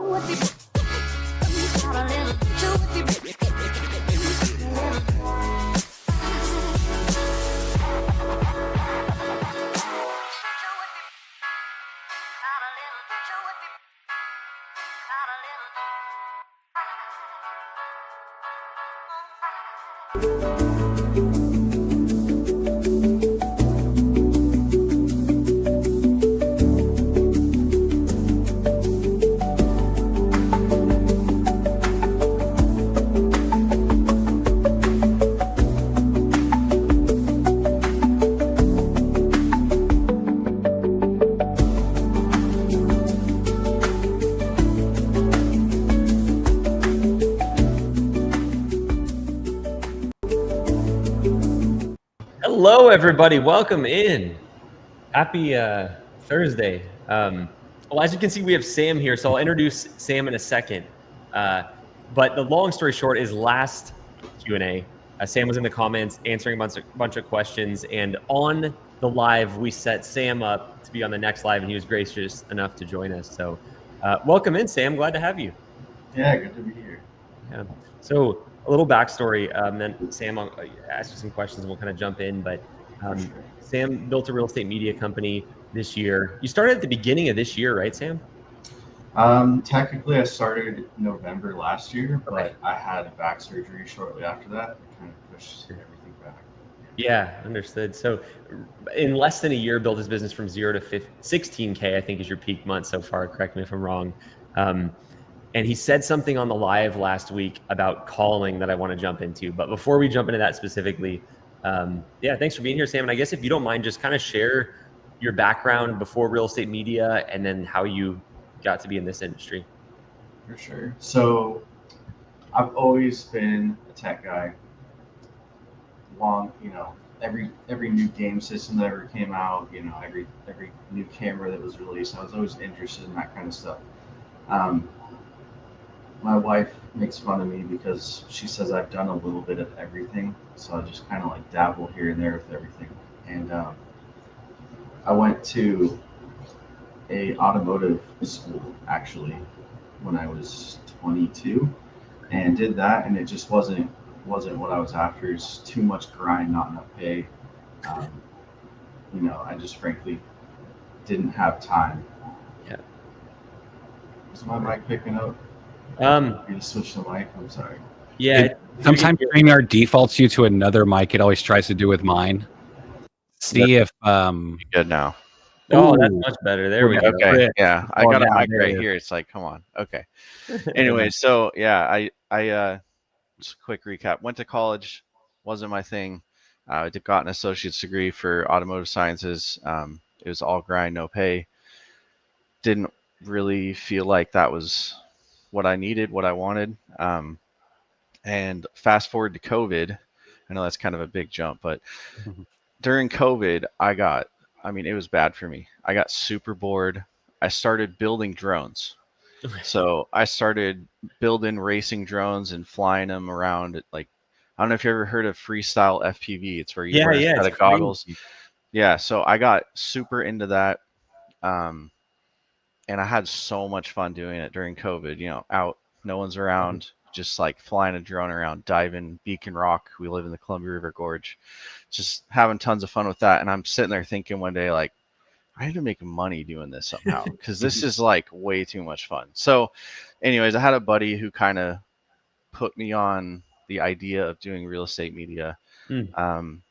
What the Hello, everybody. Welcome in. Happy Thursday. Well, as you can see, we have Sam here, so I'll introduce Sam in a second. But the long story short is last Q&A, Sam was in the comments answering a bunch of questions, and on the live, we set Sam up to be on the next live, and he was gracious enough to join us. So welcome in, Sam. Glad to have you. Yeah, good to be here. Yeah. So a little backstory, then Sam, I'll ask you some questions and we'll kind of jump in. But For sure. Sam built a real estate media company this year. You started at the beginning of this year, right, Sam? Technically, I started November last year, Okay. but I had back surgery shortly after that. It kind of pushed everything back. Yeah, understood. So in less than a year, built his business from 0 to 16K, I think is your peak month so far. Correct me if I'm wrong. And he said something on the live last week about calling that I want to jump into. But before we jump into that specifically, yeah, thanks for being here, Sam. And I guess if you don't mind, just kind of share your background before real estate media and then how you got to be in this industry. For sure. So I've always been a tech guy. Every new game system that ever came out, every new camera that was released, I was always interested in that kind of stuff. My wife makes fun of me because she says I've done a little bit of everything, so I just kind of like dabble here and there with everything. And I went to a automotive school actually when I was 22, and did that, and it just wasn't what I was after. It's too much grind, not enough pay. Um, I just frankly didn't have time. Yeah. Is my mic picking up? You switch the mic. I'm sorry. Yeah. Sometimes StreamYard defaults you to another mic. It always tries to do with mine. See if good now. Oh, that's much better. There we go. Okay, yeah, I got a mic right here. It's like, come on. Okay. Anyway, so yeah, I just a quick recap. Went to college, wasn't my thing. I got an associate's degree for automotive sciences. It was all grind, no pay. Didn't really feel like that was what I needed, what I wanted. And fast forward to COVID. I know that's kind of a big jump, but during COVID, it was bad for me. I got super bored. I started building drones. So I started building racing drones and flying them around. I don't know if you ever heard of freestyle FPV. It's where you wear a set of goggles. Yeah, so I got super into that. And I had so much fun doing it during COVID, out, no one's around, just like flying a drone around, diving Beacon Rock. We live in the Columbia River Gorge, just having tons of fun with that. And I'm sitting there thinking one day, like, I need to make money doing this somehow because this is like way too much fun. So anyways, I had a buddy who kind of put me on the idea of doing real estate media. And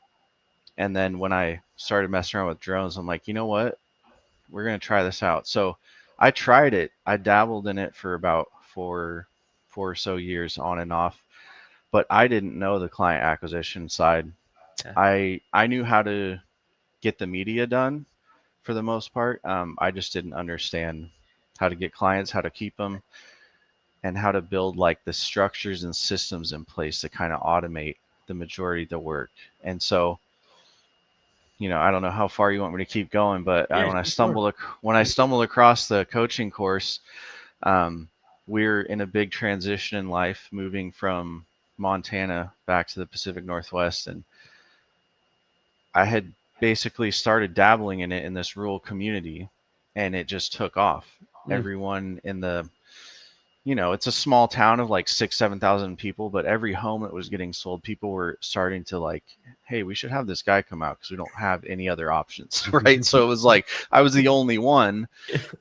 then when I started messing around with drones, I'm like, you know what? We're going to try this out. So I tried it. I dabbled in it for about four or so years on and off, but I didn't know the client acquisition side. I knew how to get the media done for the most part. I just didn't understand how to get clients, how to keep them, and how to build like the structures and systems in place to kind of automate the majority of the work. And so, I don't know how far you want me to keep going, but when I stumbled across the coaching course, we're in a big transition in life, moving from Montana back to the Pacific Northwest, and I had basically started dabbling in it in this rural community, and it just took off. Everyone in it's a small town of like 7,000 people, but every home that was getting sold, people were starting to like, hey, we should have this guy come out because we don't have any other options, right? So it was like I was the only one,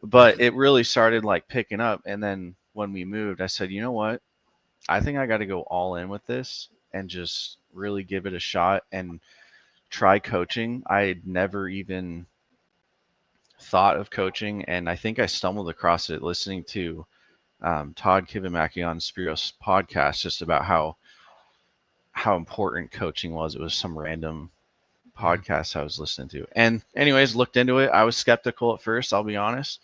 but it really started like picking up. And then when we moved, I said, you know what? I think I got to go all in with this and just really give it a shot and try coaching. I had never even thought of coaching, and I think I stumbled across it listening to Todd Kivimaki on Spiro's podcast, just about how important coaching was. It was some random podcast I was listening to, and anyways, looked into it. I was skeptical at first, I'll be honest.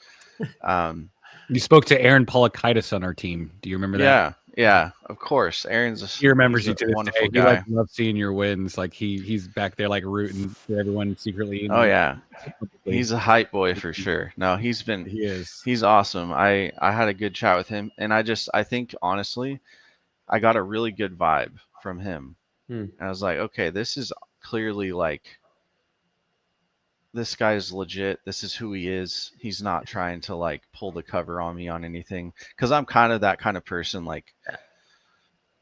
You spoke to Aaron Polakaitis on our team. Do you remember that? Yeah, of course. Aaron's He remembers he's you a to this wonderful day. He guy. loves seeing your wins. Like he's back there like rooting for everyone secretly. Oh yeah, Publicly. he's a hype boy for sure. No, He is. he's awesome. I had a good chat with him, and I think honestly, I got a really good vibe from him. Hmm. And I was like, okay, this is clearly like this guy's legit. This is who he is. He's not trying to like pull the cover on me on anything. Because I'm kind of that kind of person. Like,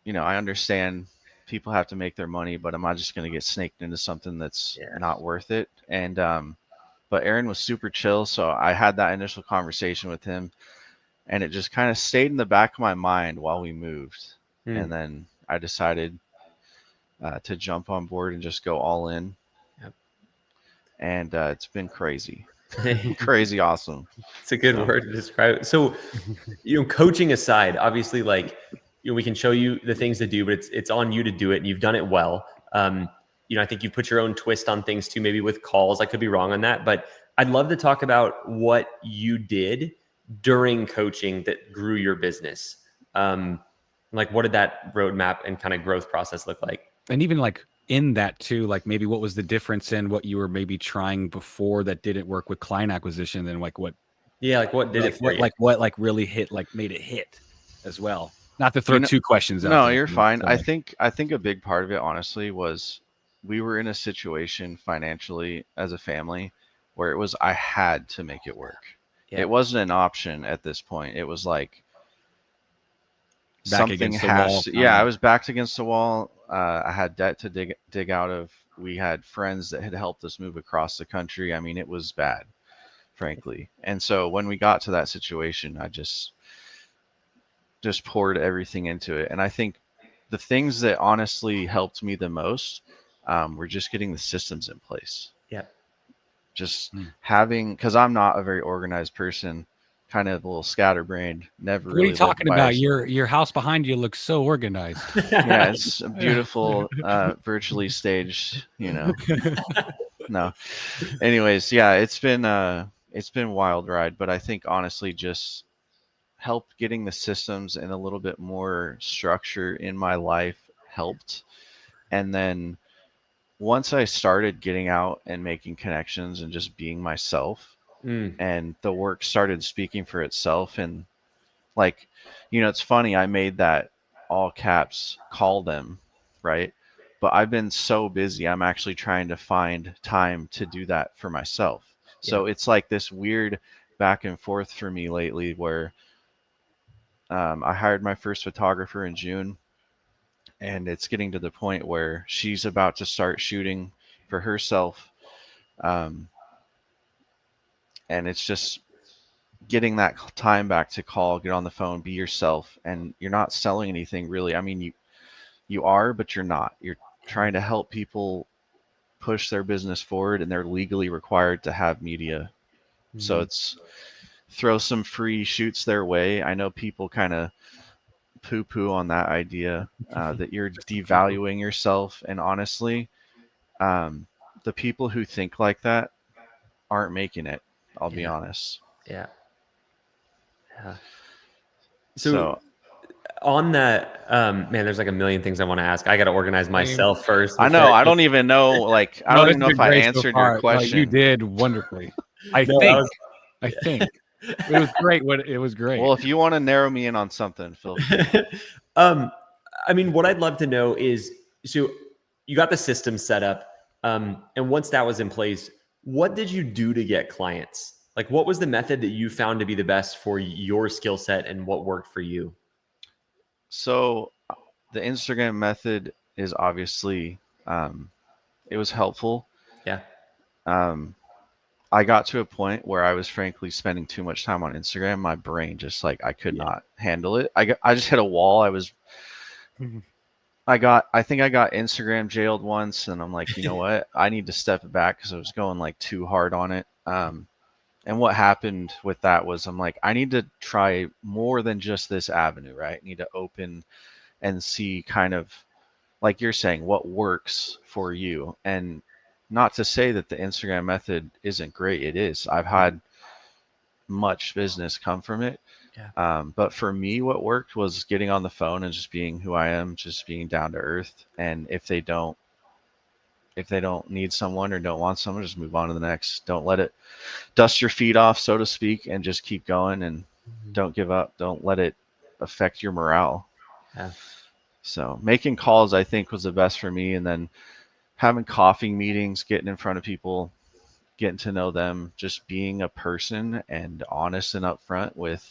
I understand people have to make their money, but am I just going to get snaked into something that's Yeah. not worth it? And but Aaron was super chill, so I had that initial conversation with him, and it just kind of stayed in the back of my mind while we moved. And then I decided to jump on board and just go all in. Yep. And it's been crazy. Crazy awesome. It's a good word to describe it. So, coaching aside, obviously, like, we can show you the things to do, but it's on you to do it, and you've done it well. I think you put your own twist on things too, maybe with calls. I could be wrong on that, but I'd love to talk about what you did during coaching that grew your business. Like, what did that roadmap and kind of growth process look like? And even like in that too, like maybe what was the difference in what you were maybe trying before that didn't work with client acquisition, and like what? Yeah, like what did it for you? Like what like really hit, like made it hit as well. Not to throw two questions out. No, there, you're fine. I think a big part of it, honestly, was we were in a situation financially as a family where it was I had to make it work. Yeah. It wasn't an option at this point. It was like back something against the has wall. to, yeah, I was backed against the wall. I had debt to dig out of. We had friends that had helped us move across the country. I mean, it was bad, frankly. And so when we got to that situation, I just poured everything into it. And I think the things that honestly helped me the most were just getting the systems in place. Yeah. Just having, because I'm not a very organized person, kind of a little scatterbrained. Never What really. Are you talking about? Your house behind you looks so organized. Yeah, it's a beautiful, virtually staged. No. Anyways, yeah, it's been wild ride, but I think honestly, just help getting the systems and a little bit more structure in my life helped. And then once I started getting out and making connections and just being myself, and the work started speaking for itself. And like, it's funny, I made that all caps call them, right? But I've been so busy, I'm actually trying to find time to do that for myself. So it's like this weird back and forth for me lately where I hired my first photographer in June, and it's getting to the point where she's about to start shooting for herself. And it's just getting that time back to call, get on the phone, be yourself. And you're not selling anything really. I mean, you are, but you're not. You're trying to help people push their business forward, and they're legally required to have media. So it's throw some free shoots their way. I know people kind of poo-poo on that idea that you're devaluing yourself. And honestly, the people who think like that aren't making it. I'll be honest. Yeah. So on that, man, there's like a million things I want to ask. I got to organize myself first. I know. I don't even know. Like, I don't even know if I answered your question. You did wonderfully. I think it was great. It was great. Well, if you want to narrow me in on something, feel free. I mean, what I'd love to know is, so you got the system set up, and once that was in place, what did you do to get clients? Like, what was the method that you found to be the best for your skill set, and what worked for you? So the Instagram method is obviously, it was helpful. Yeah. I got to a point where I was frankly spending too much time on Instagram. My brain just like, I could not handle it. I just hit a wall. I think I got Instagram jailed once, and I'm like, you know what? I need to step it back because I was going like too hard on it. And what happened with that was I'm like, I need to try more than just this avenue, right? I need to open and see kind of, like you're saying, what works for you. And not to say that the Instagram method isn't great. It is. I've had much business come from it. But for me, what worked was getting on the phone and just being who I am, just being down to earth. And if they don't need someone or don't want someone, just move on to the next. Don't let it dust your feet off, so to speak, and just keep going and don't give up. Don't let it affect your morale. Yeah. So making calls, I think, was the best for me. And then having coffee meetings, getting in front of people, getting to know them, just being a person and honest and upfront with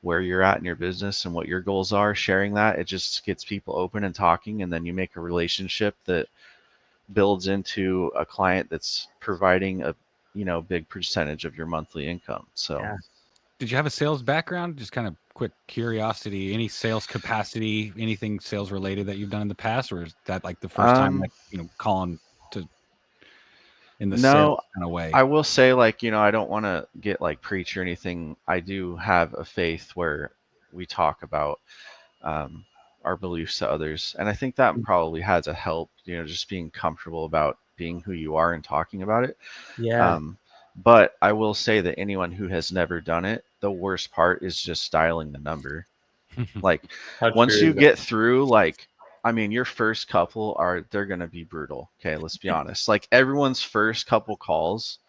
where you're at in your business and what your goals are, sharing that, it just gets people open and talking. And then you make a relationship that builds into a client that's providing a big percentage of your monthly income. So Yeah. Did you have a sales background? Just kind of quick curiosity, any sales capacity, anything sales related that you've done in the past, or is that like the first time, like, calling to in the sales no, kind of way? I will say, like, I don't want to get like preach or anything. I do have a faith where we talk about our beliefs to others, and I think that probably has a help. Just being comfortable about being who you are and talking about it. Yeah. But I will say that anyone who has never done it, the worst part is just dialing the number. Like How once true you is that? get through, like, I mean, your first couple they're going to be brutal. Okay. Let's be honest. Like everyone's first couple calls,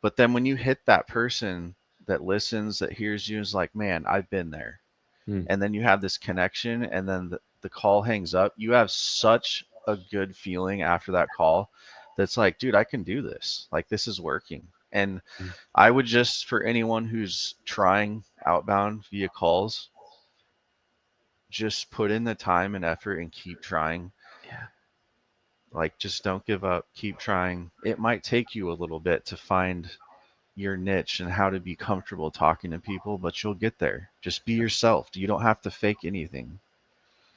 but then when you hit that person that listens, that hears you, is like, man, I've been there. And then you have this connection, and then the call hangs up. You have such a good feeling after that call that's like, dude, I can do this. Like, this is working. And I would just, for anyone who's trying outbound via calls, just put in the time and effort and keep trying. Yeah. Like, just don't give up. Keep trying. It might take you a little bit to find your niche and how to be comfortable talking to people, but you'll get there. Just be yourself. You don't have to fake anything.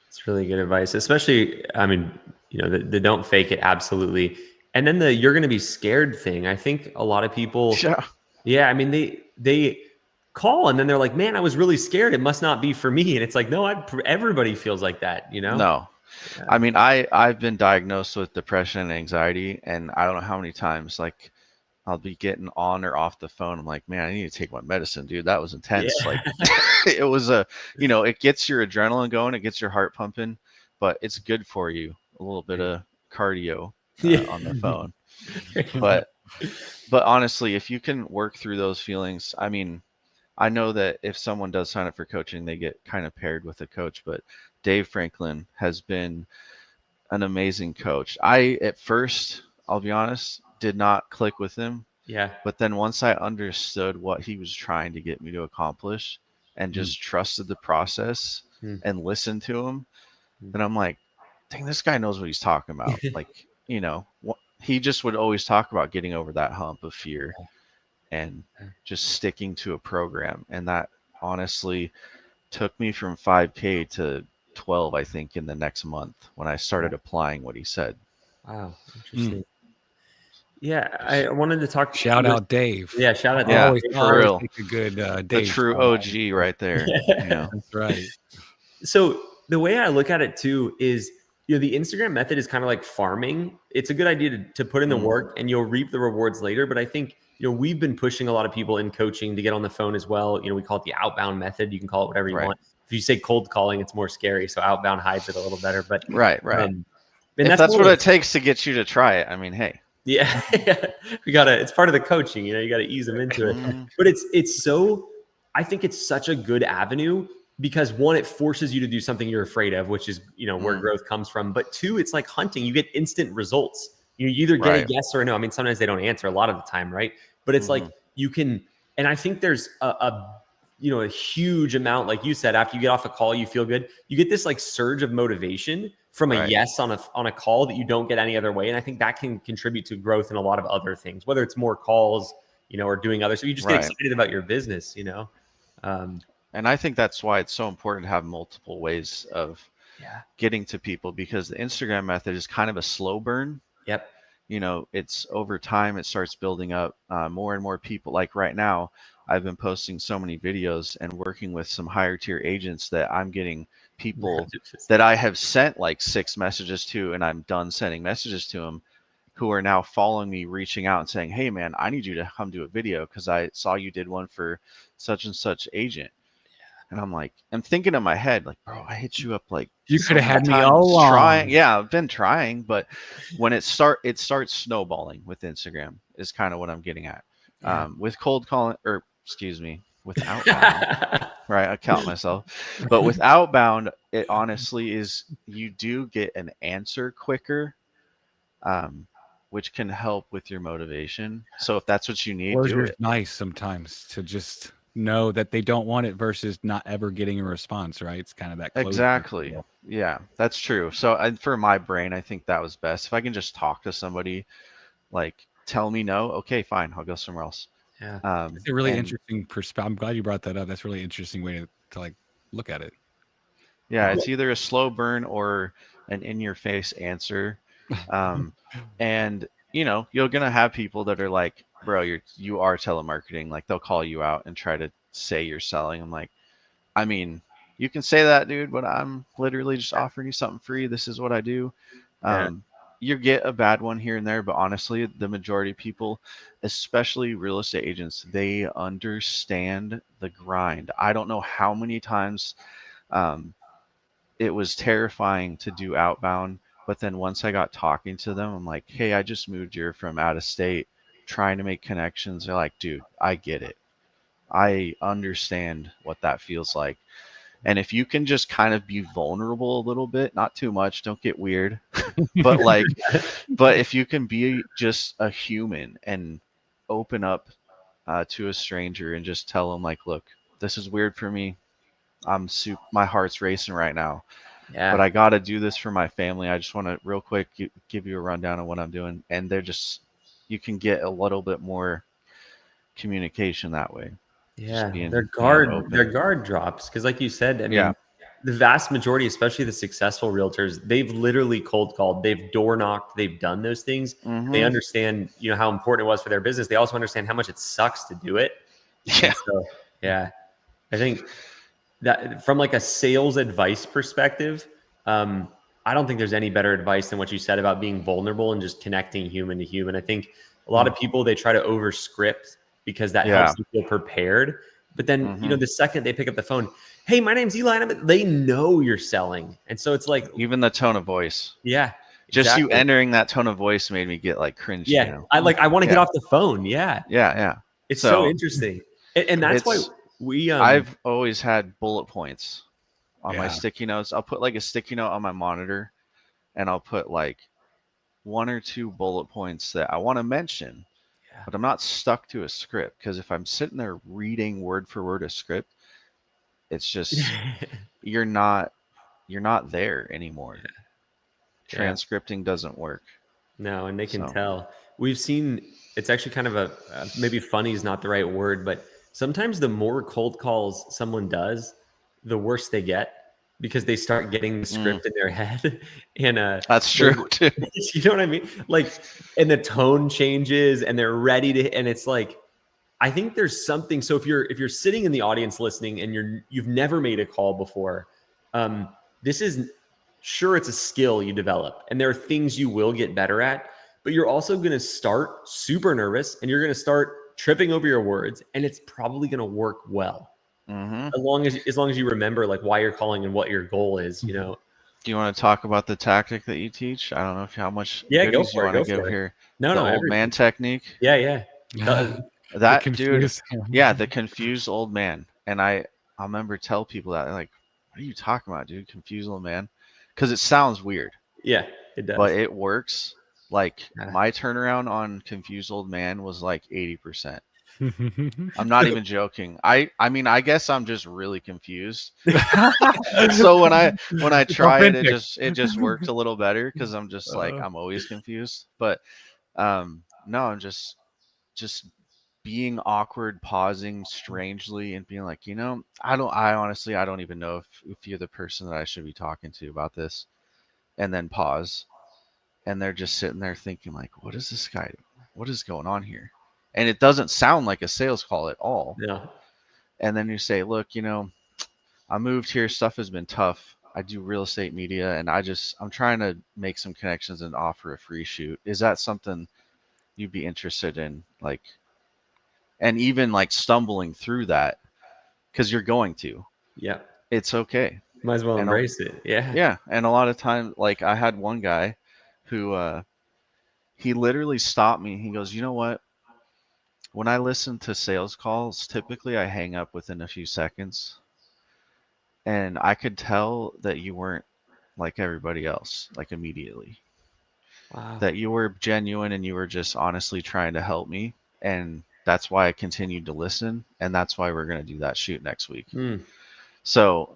It's really good advice, especially, I mean, the don't fake it. Absolutely. And then the, you're going to be scared thing. I think a lot of people, Yeah. I mean, they call and then they're like, man, I was really scared. It must not be for me. And it's like, no, everybody feels like that, No. Yeah. I mean, I've been diagnosed with depression and anxiety, and I don't know how many times, like, I'll be getting on or off the phone. I'm like, man, I need to take my medicine, dude. That was intense. Yeah. Like, it was it gets your adrenaline going, it gets your heart pumping, but it's good for you. A little bit of cardio on the phone. But honestly, if you can work through those feelings, I mean, I know that if someone does sign up for coaching, they get kind of paired with a coach, but Dave Franklin has been an amazing coach. At first, I'll be honest, did not click with him. Yeah. But then once I understood what he was trying to get me to accomplish and just trusted the process and listened to him, then I'm like, dang, this guy knows what he's talking about. Like, he just would always talk about getting over that hump of fear and just sticking to a program. And that honestly took me from 5K to 12, I think, in the next month when I started applying what he said. Wow. Interesting. Yeah. I wanted to talk. Shout out Dave. Yeah. Shout out. Yeah, Dave. for real. Take a good The Dave. true OG right there. That's right. So the way I look at it too is, the Instagram method is kind of like farming. It's a good idea to put in the work and you'll reap the rewards later. But I think, we've been pushing a lot of people in coaching to get on the phone as well. We call it the outbound method. You can call it whatever you want. If you say cold calling, it's more scary. So outbound hides it a little better. But right. And if that's what it takes to get you to try it, I mean, hey. Yeah. It's part of the coaching, you got to ease them into it. But I think it's such a good avenue because one, it forces you to do something you're afraid of, which is, where growth comes from. But two, it's like hunting. You get instant results. You either get a yes or a no. I mean, sometimes they don't answer a lot of the time, right? But it's like you can, and I think there's a huge amount, like you said, after you get off a call, you feel good. You get this like surge of motivation from a yes on a call that you don't get any other way. And I think that can contribute to growth in a lot of other things, whether it's more calls, or doing others. So you just get excited about your business, And I think that's why it's so important to have multiple ways of getting to people, because the Instagram method is kind of a slow burn. Yep. It's over time, it starts building up more and more people. Like right now, I've been posting so many videos and working with some higher tier agents that I'm getting people that I have sent like 6 messages to, and I'm done sending messages to them, who are now following me, reaching out and saying, hey man, I need you to come do a video because I saw you did one for such and such agent. And I'm thinking in my head, like, bro, I hit you up like You so could have many had me times all along. trying. Yeah, I've been trying, but when it starts snowballing with Instagram is kind of what I'm getting at. Yeah. With cold calling, or excuse me, with outbound, right? I count myself, but with outbound, it honestly is you do get an answer quicker, um, which can help with your motivation. So if that's what you need, do Closure's it. nice sometimes to just know that they don't want it versus not ever getting a response, right? It's kind of that closure. Exactly. Yeah, that's true. So for my brain, I think that was best. If I can just talk to somebody, like tell me no, okay, fine, I'll go somewhere else. Yeah. It's a really And interesting perspective. I'm glad you brought that up. That's a really interesting way to like look at it. yeah, it's either a slow burn or an in-your-face answer. And you're gonna have people that are like, bro, you are telemarketing. Like they'll call you out and try to say you're selling. I'm like, I mean, you can say that, dude, but I'm literally just offering you something free. This is what I do. Yeah. You get a bad one here and there, but honestly, the majority of people, especially real estate agents, they understand the grind. I don't know how many times um, it was terrifying to do outbound, but then once I got talking to them, I'm like, hey, I just moved here from out of state, trying to make connections. They're like, dude, I get it. I understand what that feels like. And if you can just kind of be vulnerable a little bit, not too much, don't get weird, but but if you can be just a human and open up to a stranger and just tell them like, look, this is weird for me. My heart's racing right now, but Yeah. I got to do this for my family. I just want to real quick give you a rundown of what I'm doing. And you can get a little bit more communication that way. Just Yeah. being Their open. guard drops. Cause like you said, I Yeah. mean, the vast majority, especially the successful realtors, they've literally cold called, they've door knocked, they've done those things. They Mm-hmm. understand, how important it was for their business. They also understand how much it sucks to do it. Yeah. And so, yeah, I think that from like a sales advice perspective, I don't think there's any better advice than what you said about being vulnerable and just connecting human to human. I think a lot of people, they try to over script because that Yeah. helps you feel prepared. But then, Mm-hmm. the second they pick up the phone, hey, my name's Eli, they know you're selling. And so it's like, Even the tone of voice. yeah, Just you exactly. entering that tone of voice made me get like cringy. Yeah. I want to get off the phone. Yeah. Yeah. It's so interesting. And that's why I've always had bullet points on my Yeah. sticky notes. I'll put like a sticky note on my monitor and I'll put like 1 or 2 bullet points that I want to mention, but I'm not stuck to a script, because if I'm sitting there reading word for word a script, it's just you're not there anymore. Yeah. Transcripting doesn't work. No, and they can tell. We've seen, it's actually kind of maybe funny is not the right word, but sometimes the more cold calls someone does, the worse they get, because they start getting the script in their head. And that's true too. You know what I mean? Like, and the tone changes and they're ready to, and it's like, I think there's something. So if you're sitting in the audience listening and you've never made a call before, this is, sure, it's a skill you develop and there are things you will get better at, but you're also going to start super nervous and you're going to start tripping over your words, and it's probably going to work well. Mm-hmm. As long as you remember like why you're calling and what your goal is. Do you want to talk about the tactic that you teach? I don't know how much goodies you want to give here. No, the old man technique. Yeah. That dude. Yeah, the confused old man. And I remember tell people that, like, what are you talking about, dude? Confused old man? Because it sounds weird. Yeah, it does. But it works. Like my turnaround on confused old man was like 80%. I'm not even joking. I mean, I guess I'm just really confused. So when I try it, it just worked a little better, because I'm just like, I'm always confused. But no, I'm just being awkward, pausing strangely, and being like, I honestly don't even know if you're the person that I should be talking to about this. And then pause, and they're just sitting there thinking like, what is this guy? What is going on here? And it doesn't sound like a sales call at all. No. And then you say, look, I moved here. Stuff has been tough. I do real estate media, and I'm trying to make some connections and offer a free shoot. Is that something you'd be interested in? And even like stumbling through that, because you're going to. Yeah. It's okay. Might as well And embrace it. Yeah. yeah, and a lot of times, like I had one guy who he literally stopped me. He goes, "You know what? When I listen to sales calls, typically I hang up within a few seconds, and I could tell that you weren't like everybody else, like immediately. Wow. That you were genuine and you were just honestly trying to help me, and that's why I continued to listen, and that's why we're going to do that shoot next week." So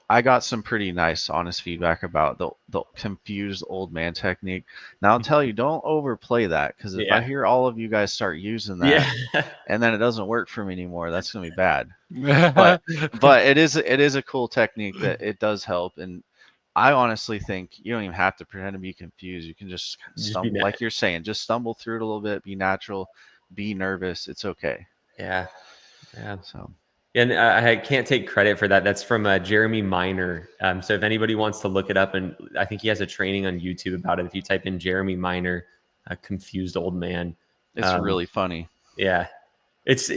I got some pretty nice, honest feedback about the confused old man technique. Now I'll tell you, don't overplay that, because if I Yeah. hear all of you guys start using Yeah. that and then it doesn't work for me anymore, that's gonna be bad. But it is a cool technique that it does help, and I honestly think you don't even have to pretend to be confused. You can just Just be stumble, like you're saying, just stumble through it a little bit, be natural, be nervous. It's okay. Yeah. Yeah. So. And I can't take credit for that. That's from Jeremy Miner. So if anybody wants to look it up, and I think he has a training on YouTube about it. If you type in Jeremy Miner, a confused old man, It's really funny. Yeah, it's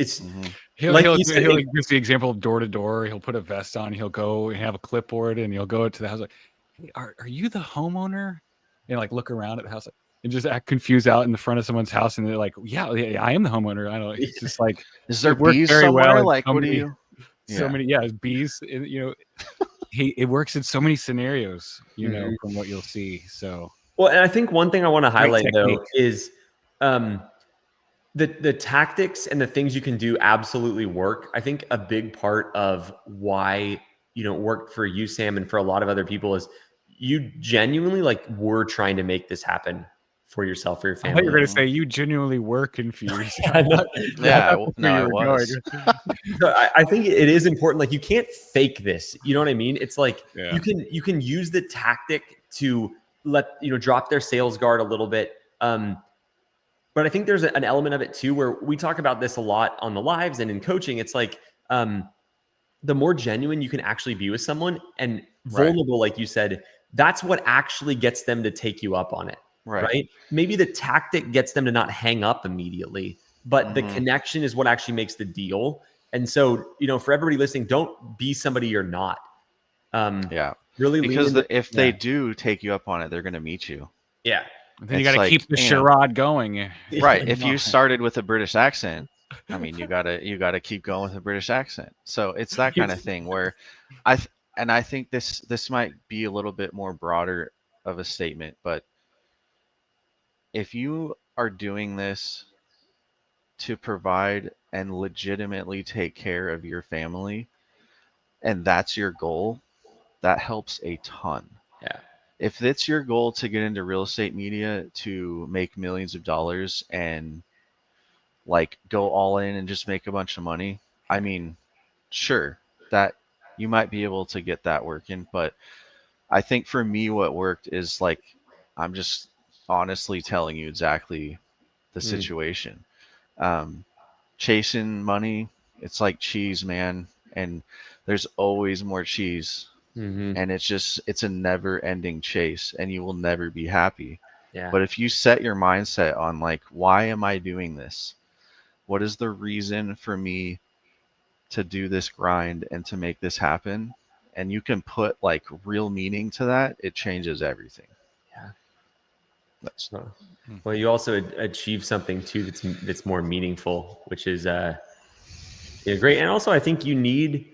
he'll like use the example of door to door. He'll put a vest on. He'll go and have a clipboard, and he'll go to the house like, "Hey, are you the homeowner?" And like look around at the house and just act confused out in the front of someone's house, and they're like, "Yeah, I am the homeowner." I don't. It's just like, is there works bees very somewhere? well. Like, what do you? So many, bees. It works in so many scenarios, from what you'll see. So well, and I think one thing I want to highlight though is the tactics and the things you can do absolutely work. I think a big part of why it worked for you, Sam, and for a lot of other people is you genuinely were trying to make this happen for yourself, for your family. I thought you were going to say you genuinely were confused. No, I was. So I think it is important. You can't fake this. You know what I mean? It's you can use the tactic to drop their sales guard a little bit. But I think there's an element of it too, where we talk about this a lot on the lives and in coaching. It's the more genuine you can actually be with someone and vulnerable, like you said, that's what actually gets them to take you up on it. Right? Maybe the tactic gets them to not hang up immediately, but the connection is what actually makes the deal. And so, for everybody listening, don't be somebody you're not. Really, because if they do take you up on it, they're going to meet you. Yeah. Then you got to keep the charade going. Right. If you started with a British accent, I mean, you gotta keep going with a British accent. So it's that kind of thing where I think this might be a little bit more broader of a statement, but if you are doing this to provide and legitimately take care of your family, and that's your goal, that helps a ton. Yeah. If it's your goal to get into real estate media to make millions of dollars and go all in and just make a bunch of money, I mean, sure, that you might be able to get that working, but I think for me what worked is I'm just honestly telling you exactly the situation. Chasing money, it's like cheese, man, and there's always more cheese. And it's a never ending chase, and you will never be happy. Yeah. But if you set your mindset on why am I doing this? What is the reason for me to do this grind and to make this happen? And you can put real meaning to that, it changes everything. Yeah. That's well, you also achieve something too that's more meaningful, which is great. And also I think you need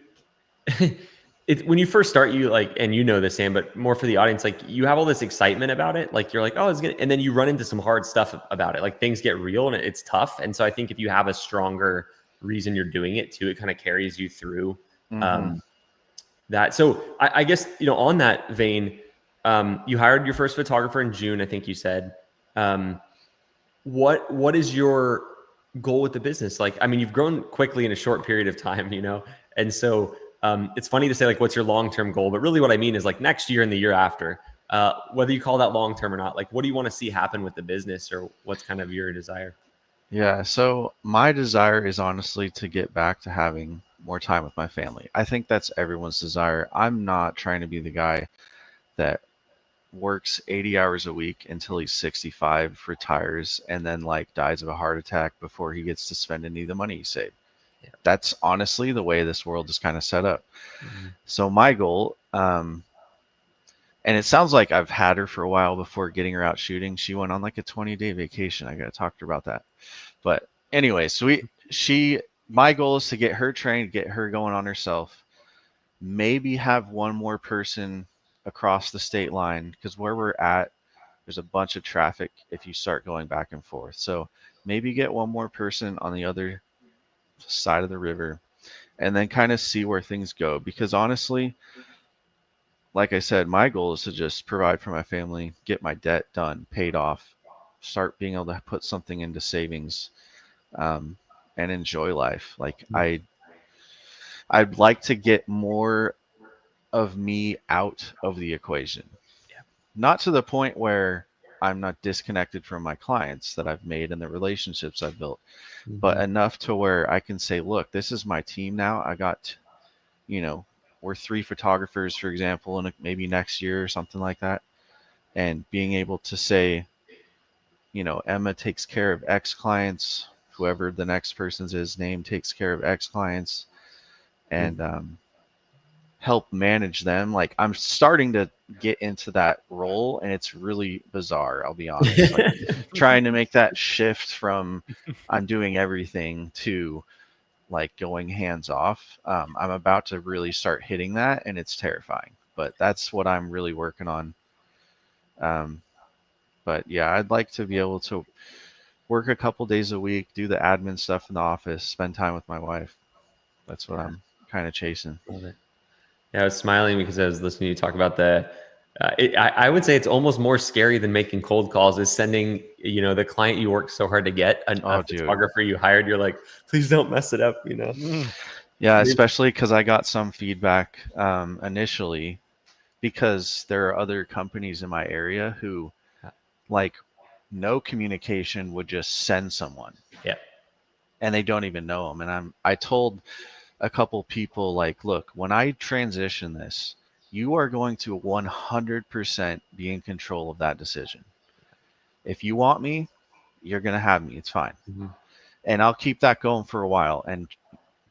when you first start, and this, Sam, but more for the audience, you have all this excitement about it. You're like, oh, it's good. And then you run into some hard stuff about it. Things get real and it's tough. And so I think if you have a stronger reason you're doing it too, it kind of carries you through that. So I guess, on that vein, you hired your first photographer in June, I think you said. What is your goal with the business? I mean, you've grown quickly in a short period of time, and so it's funny to say what's your long-term goal, but really what I mean is next year and the year after, whether you call that long-term or not, what do you want to see happen with the business, or what's kind of your desire? Yeah. So my desire is honestly to get back to having more time with my family. I think that's everyone's desire. I'm not trying to be the guy that works 80 hours a week until he's 65, retires, and then dies of a heart attack before he gets to spend any of the money he saved. That's honestly the way this world is kind of set up. Mm-hmm. So my goal, and it sounds like I've had her for a while before getting her out shooting. She went on like a 20-day vacation. I got to talk to her about that. But anyway, so my goal is to get her trained, get her going on herself, maybe have one more person across the state line, because where we're at, there's a bunch of traffic if you start going back and forth. So maybe get one more person on the other side of the river, and then kind of see where things go. Because honestly, like I said, my goal is to just provide for my family, get my debt done, paid off, start being able to put something into savings, and enjoy life. Like I'd like to get more of me out of the equation. Yeah. Not to the point where I'm not disconnected from my clients that I've made and the relationships I've built, but enough to where I can say, look, this is my team now. I got, we're 3 photographers, for example, and maybe next year or something like that. And being able to say, Emma takes care of X clients, whoever the next person's name takes care of X clients, and help manage them. Like, I'm starting to get into that role, and it's really bizarre, I'll be honest. Like, trying to make that shift from I'm doing everything to like going hands off. I'm about to really start hitting that, and it's terrifying, but that's what I'm really working on. But yeah, I'd like to be able to work a couple days a week, do the admin stuff in the office, spend time with my wife. That's what I'm kind of chasing. Love it. Yeah, I was smiling because I was listening to you talk about I would say it's almost more scary than making cold calls is sending, the client you worked so hard to get, a photographer you hired. You're like, please don't mess it up, Yeah, especially because I got some feedback initially, because there are other companies in my area who, like, no communication, would just send someone. Yeah. And they don't even know them. And I told a couple people, like, look, when I transition this, you are going to 100% be in control of that decision. If you want me, you're going to have me. It's fine. And I'll keep that going for a while.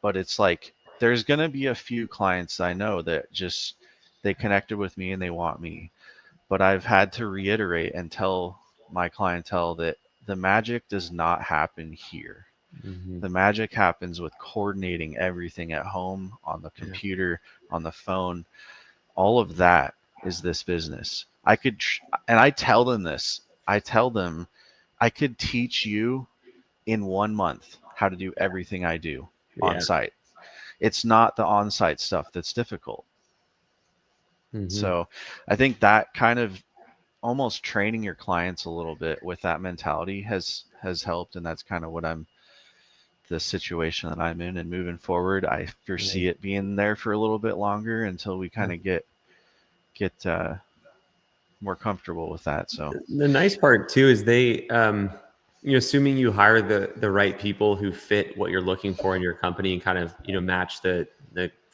But it's like, there's going to be a few clients I know that just, they connected with me and they want me. But I've had to reiterate and tell my clientele that the magic does not happen here. The magic happens with coordinating everything at home, on the computer, on the phone. All of that is this business. And I tell them this. I tell them, I could teach you in 1 month how to do everything I do on site. It's not the on-site stuff that's difficult. So I think that kind of almost training your clients a little bit with that mentality has helped. And that's kind of what the situation that I'm in, and moving forward, I foresee it being there for a little bit longer until we kind of get more comfortable with that. So the nice part too is they, assuming you hire the right people who fit what you're looking for in your company and kind of, match the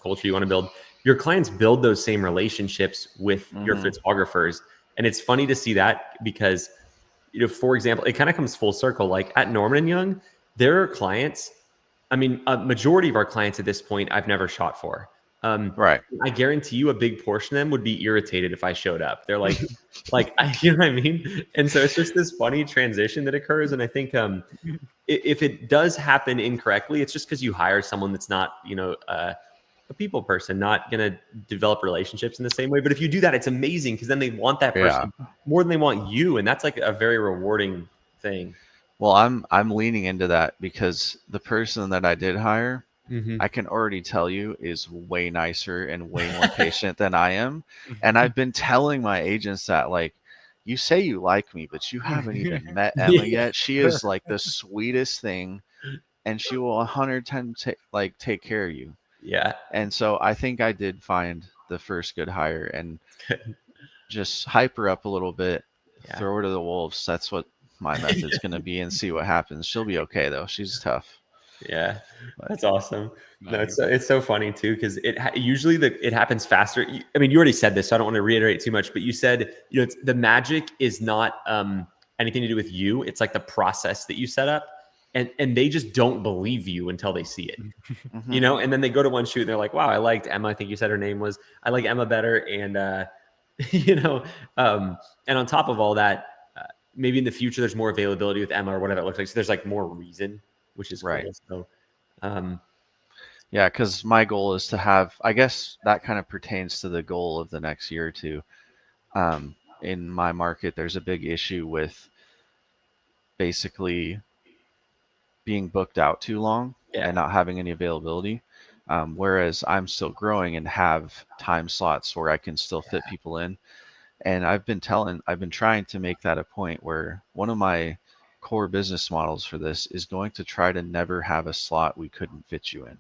culture you want to build, your clients build those same relationships with your photographers. And it's funny to see that because, for example, it kind of comes full circle. Like at Norman & Young, there are clients, a majority of our clients at this point, I've never shot for. Right. I guarantee you a big portion of them would be irritated if I showed up. They're like, you know what I mean? And so it's just this funny transition that occurs. And I think if it does happen incorrectly, it's just because you hire someone that's not, a people person, not going to develop relationships in the same way. But if you do that, it's amazing because then they want that person more than they want you. And that's like a very rewarding thing. Well, I'm leaning into that because the person that I did hire, I can already tell you, is way nicer and way more patient than I am. And I've been telling my agents that, like, you say you like me, but you haven't even met Emma yet. She is like the sweetest thing, and she will 110 take care of you. Yeah. And so I think I did find the first good hire, and just hype her up a little bit, throw her to the wolves. That's what my method's going to be, and see what happens. She'll be okay though. She's tough. Yeah, that's awesome. Nice. No, it's so funny too because usually it happens faster. You already said this, so I don't want to reiterate too much. But you said the magic is not anything to do with you. It's like the process that you set up. and they just don't believe you until they see it. Mm-hmm. You know, and then they go to one shoot and they're like, wow, I liked Emma. I think you said her name was, I like Emma better. And, you know, and on top of all that, maybe in the future, there's more availability with Emma or whatever it looks like. So there's like more reason, which is Right. cool. So, yeah, because my goal is to have, I guess that kind of pertains to the goal of the next year or two. In my market, there's a big issue with basically being booked out too long yeah. and not having any availability. Whereas I'm still growing and have time slots where I can still fit people in. And I've been trying to make that a point where one of my core business models for this is going to try to never have a slot we couldn't fit you in.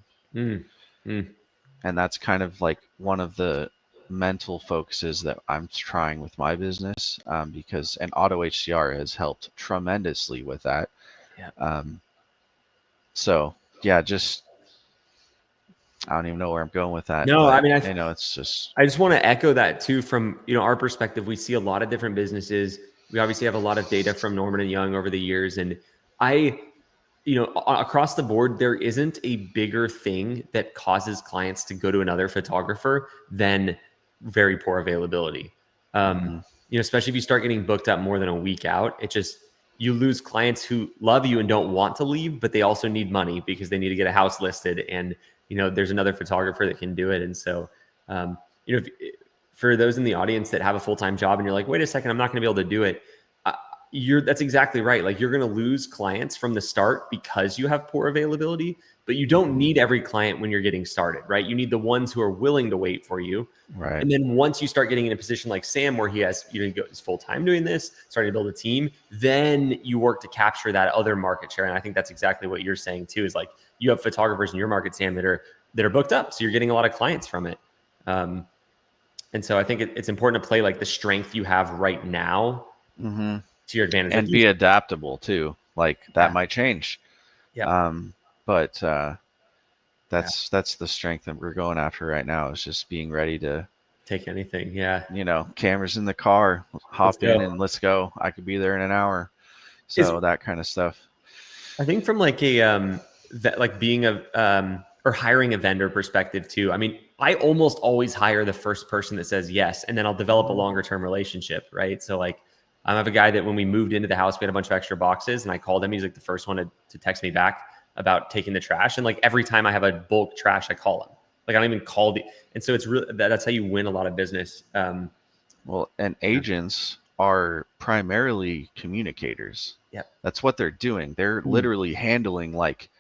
And that's kind of like one of the mental focuses that I'm trying with my business, because an auto HCR has helped tremendously with that. Yeah. So yeah, just I don't even know where I'm going with that. No, but, I mean, it's just. I just want to echo that too from, you know, our perspective. We see a lot of different businesses. We obviously have a lot of data from Norman and Young over the years. And you know, across the board, there isn't a bigger thing that causes clients to go to another photographer than very poor availability. You know, especially if you start getting booked up more than a week out, you lose clients who love you and don't want to leave, but they also need money because they need to get a house listed. And, you know, there's another photographer that can do it. And so, you know, for those in the audience that have a full-time job and you're like, wait a second, I'm not going to be able to do it. That's exactly right. Like, you're going to lose clients from the start because you have poor availability, but you don't need every client when you're getting started, right? You need the ones who are willing to wait for you. Right. And then once you start getting in a position like Sam, where he has, you know, he's full-time doing this, starting to build a team, then you work to capture that other market share. And I think that's exactly what you're saying too, is like, you have photographers in your market, Sam, that are booked up. So you're getting a lot of clients from it. And so I think it's important to play like the strength you have right now to your advantage, and be adaptable too. Like, that might change. Yeah. But that's the strength that we're going after right now, is just being ready to take anything. Yeah. You know, cameras in the car, hop in and let's go. I could be there in an hour. So that kind of stuff. I think from like like being or hiring a vendor perspective too. I mean, I almost always hire the first person that says yes, and then I'll develop a longer term relationship, right? So like, I have a guy that when we moved into the house, we had a bunch of extra boxes, and I called him. He's like the first one to text me back about taking the trash. And like, every time I have a bulk trash, I call him. Like, I don't even call and so it's really, that's how you win a lot of business. Well, and agents are primarily communicators. Yeah. That's what they're doing. They're literally handling like,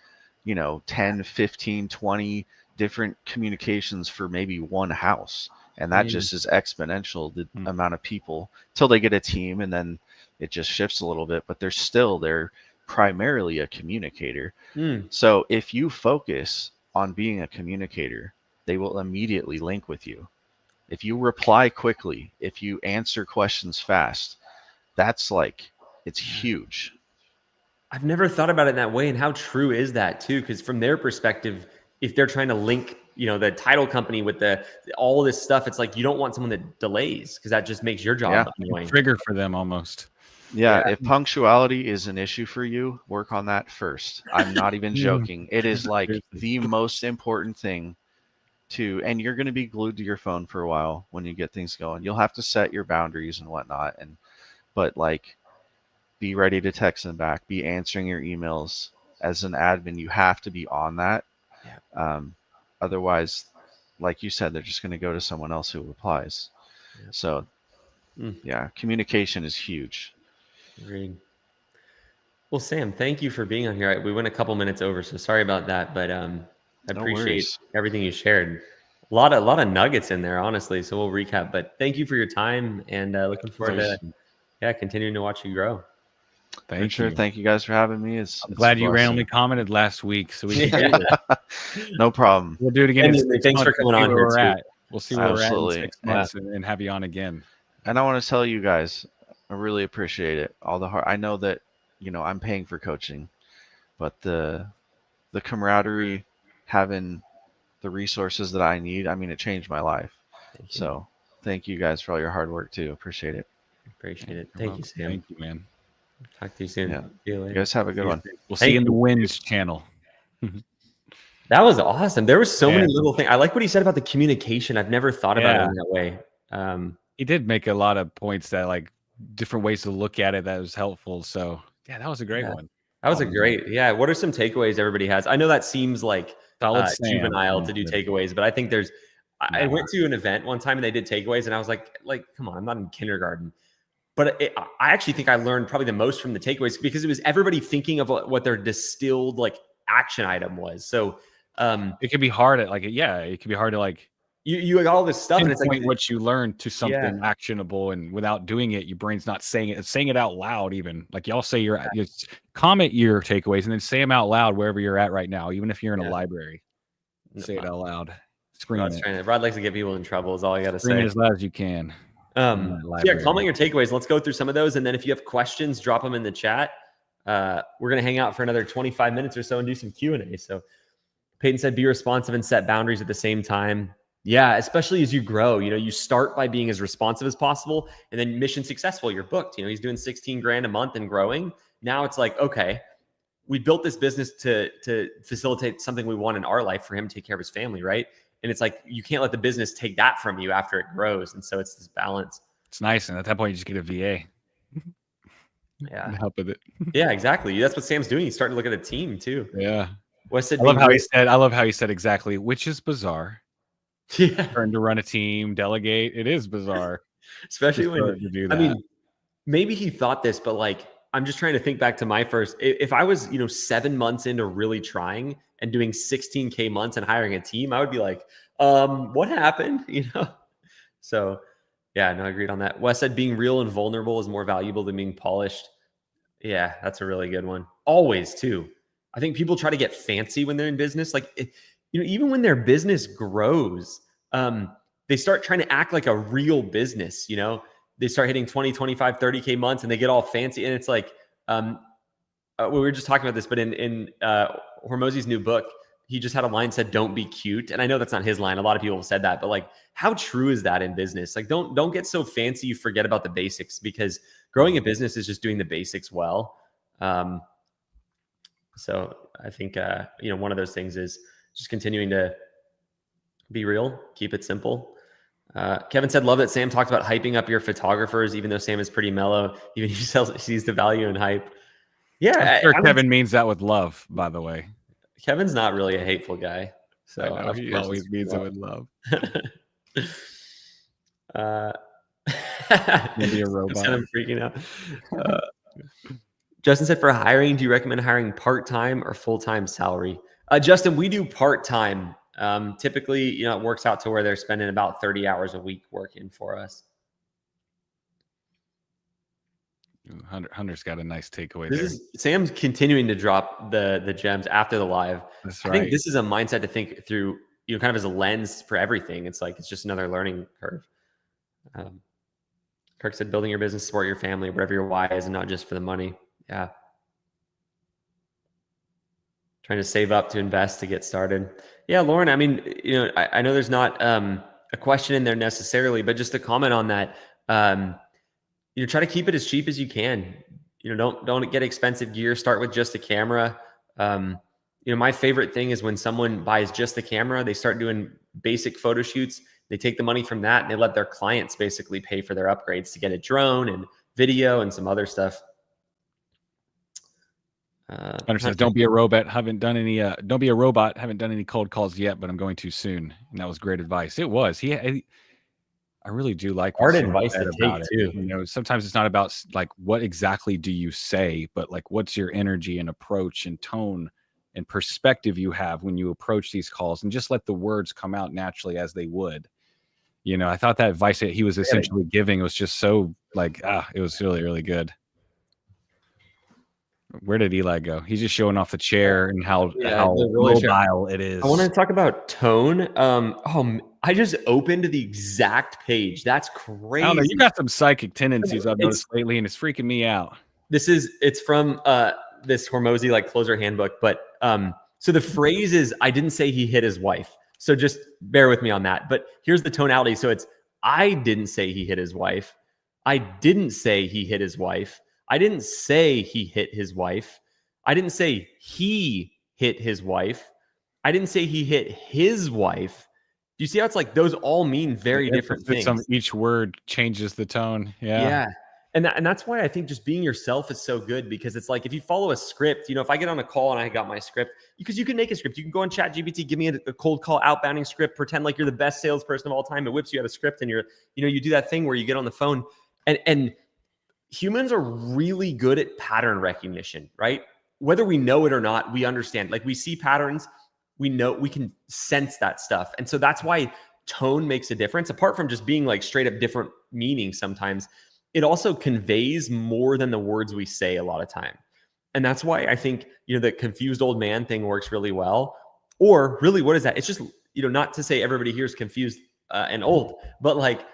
you know, 10, 15, 20 different communications for maybe one house. And that just is exponential, the amount of people, till they get a team, and then it just shifts a little bit, but they're primarily a communicator. So if you focus on being a communicator, they will immediately link with you. If you reply quickly, if you answer questions fast, that's like, it's huge. I've never thought about it in that way. And how true is that too? Because from their perspective, if they're trying to link, you know, the title company with all this stuff, it's like, you don't want someone that delays, because that just makes your job annoying. Trigger for them almost. Yeah, if punctuality is an issue for you, work on that first. I'm not even joking. It is like the most important thing and you're going to be glued to your phone for a while when you get things going. You'll have to set your boundaries and whatnot. But like, be ready to text them back, be answering your emails. As an admin, you have to be on that. Otherwise, like you said, they're just going to go to someone else who replies. So yeah, communication is huge. Agreed. Well, Sam, thank you for being on here. We went a couple minutes over, so sorry about that, but I appreciate everything you shared. A lot of nuggets in there, honestly. So we'll recap, but thank you for your time, and looking forward to continuing to watch you grow. Thank you. Thank you guys for having me. I'm glad you randomly commented last week, so we can no problem. We'll do it again. Thanks for coming on here too. We'll see where we're at in 6 months and have you on again. And I want to tell you guys, I really appreciate it. All the I know that, you know, I'm paying for coaching, but the camaraderie, having the resources that I need, I mean, it changed my life. So thank you guys for all your hard work too. Appreciate it. Appreciate it. Thank you, Sam. Thank you, man. Talk to you soon. Yeah. See you later. You guys have a good one. We'll see you in the Wins channel. That was awesome. There were so many Yeah. little things. I like what he said about the communication. I've never thought about it in that way. He did make a lot of points that like different ways to look at it that was helpful. So yeah, that was a great one. That was a great, What are some takeaways everybody has? I know that seems like juvenile to do takeaways, but I think there's. I went to an event one time and they did takeaways, and I was like, come on, I'm not in kindergarten. But I actually think I learned probably the most from the takeaways because it was everybody thinking of what their distilled like action item was. So it could be hard at it could be hard to like you got all this stuff and it's like what you learned to something actionable, and without doing it, your brain's not saying it. It's saying it out loud. Even like y'all say comment your takeaways and then say them out loud wherever you're at right now, even if you're in a library. Say it out loud. Scream it. Rod likes to get people in trouble. Is all I got to say. Scream as loud as you can. Comment your takeaways. Let's go through some of those, and then if you have questions, drop them in the chat. We're gonna hang out for another 25 minutes or so and do some Q&A. So Peyton said, be responsive and set boundaries at the same time. Yeah, especially as you grow, you start by being as responsive as possible, and then mission successful, you're booked. He's doing 16 grand a month and growing. Now it's like, okay, we built this business to facilitate something we want in our life for him to take care of his family, right? And it's like, you can't let the business take that from you after it grows. And so it's this balance. It's nice. And at that point, you just get a VA. Yeah. Help with it. Yeah, exactly. That's what Sam's doing. He's starting to look at a team too. Yeah. Wes said, I love how he said exactly, which is bizarre. Yeah. Trying to run a team, delegate. It is bizarre. Especially when you do that. I mean, maybe he thought this, but like, I'm just trying to think back to my first, if I was, 7 months into really trying and doing 16K months and hiring a team, I would be like, what happened? So yeah, no, I agreed on that. Wes said being real and vulnerable is more valuable than being polished. Yeah, that's a really good one. Always too. I think people try to get fancy when they're in business. Like, even when their business grows, they start trying to act like a real business, They start hitting 20, 25, 30K months and they get all fancy. And it's like, we were just talking about this, but in Hormozi's new book, he just had a line said, don't be cute. And I know that's not his line. A lot of people have said that, but like, how true is that in business? Like, don't get so fancy you forget about the basics, because growing a business is just doing the basics well. So I think, one of those things is just continuing to be real, keep it simple. Kevin said, love that Sam talked about hyping up your photographers, even though Sam is pretty mellow, even he sees the value in hype. Yeah. I'm sure Kevin means that with love, by the way. Kevin's not really a hateful guy. So he always means it with love. Maybe a robot. I'm freaking out. Justin said, for hiring, do you recommend hiring part-time or full-time salary? Justin, we do part-time. Typically, it works out to where they're spending about 30 hours a week working for us. Hunter's got a nice takeaway there. Sam's continuing to drop the gems after the live. That's right. I think this is a mindset to think through, kind of as a lens for everything. It's like, it's just another learning curve. Kirk said, building your business, support your family, whatever your why is, and not just for the money. Yeah. Trying to save up to invest to get started. Yeah, Lauren, I mean, I know there's not a question in there necessarily, but just to comment on that, try to keep it as cheap as you can. Don't get expensive gear. Start with just a camera. My favorite thing is when someone buys just the camera, they start doing basic photo shoots. They take the money from that and they let their clients basically pay for their upgrades to get a drone and video and some other stuff. Understand. Don't be a robot. Haven't done any. Don't be a robot. Haven't done any cold calls yet, but I'm going to soon. And that was great advice. It was. I really do like hard advice to take too. Sometimes it's not about like what exactly do you say, but like what's your energy and approach and tone and perspective you have when you approach these calls, and just let the words come out naturally as they would. I thought that advice that he was essentially giving was just so like it was really, really good. Where did Eli go? He's just showing off the chair and how mobile it is. I want to talk about tone. I just opened the exact page. That's crazy. I don't know. You got some psychic tendencies I've noticed lately, and it's freaking me out. It's from this Hormozi like closer handbook. But so the phrase is, I didn't say he hit his wife. So just bear with me on that. But here's the tonality. So it's, I didn't say he hit his wife. I didn't say he hit his wife. I didn't say he hit his wife. I didn't say he hit his wife. I didn't say he hit his wife. Do you see how it's like those all mean very different things? Each word changes the tone. Yeah. And that's why I think just being yourself is so good, because it's like if you follow a script, if I get on a call and I got my script, because you can make a script, you can go on ChatGPT, give me a cold call outbounding script, pretend like you're the best salesperson of all time. It whips you out a script, and you do that thing where you get on the phone, and humans are really good at pattern recognition, right? Whether we know it or not, we understand. Like we see patterns, we know, we can sense that stuff. And so that's why tone makes a difference. Apart from just being like straight up different meanings sometimes, it also conveys more than the words we say a lot of time. And that's why I think, the confused old man thing works really well. Or really, what is that? It's just, not to say everybody here is confused and old, but like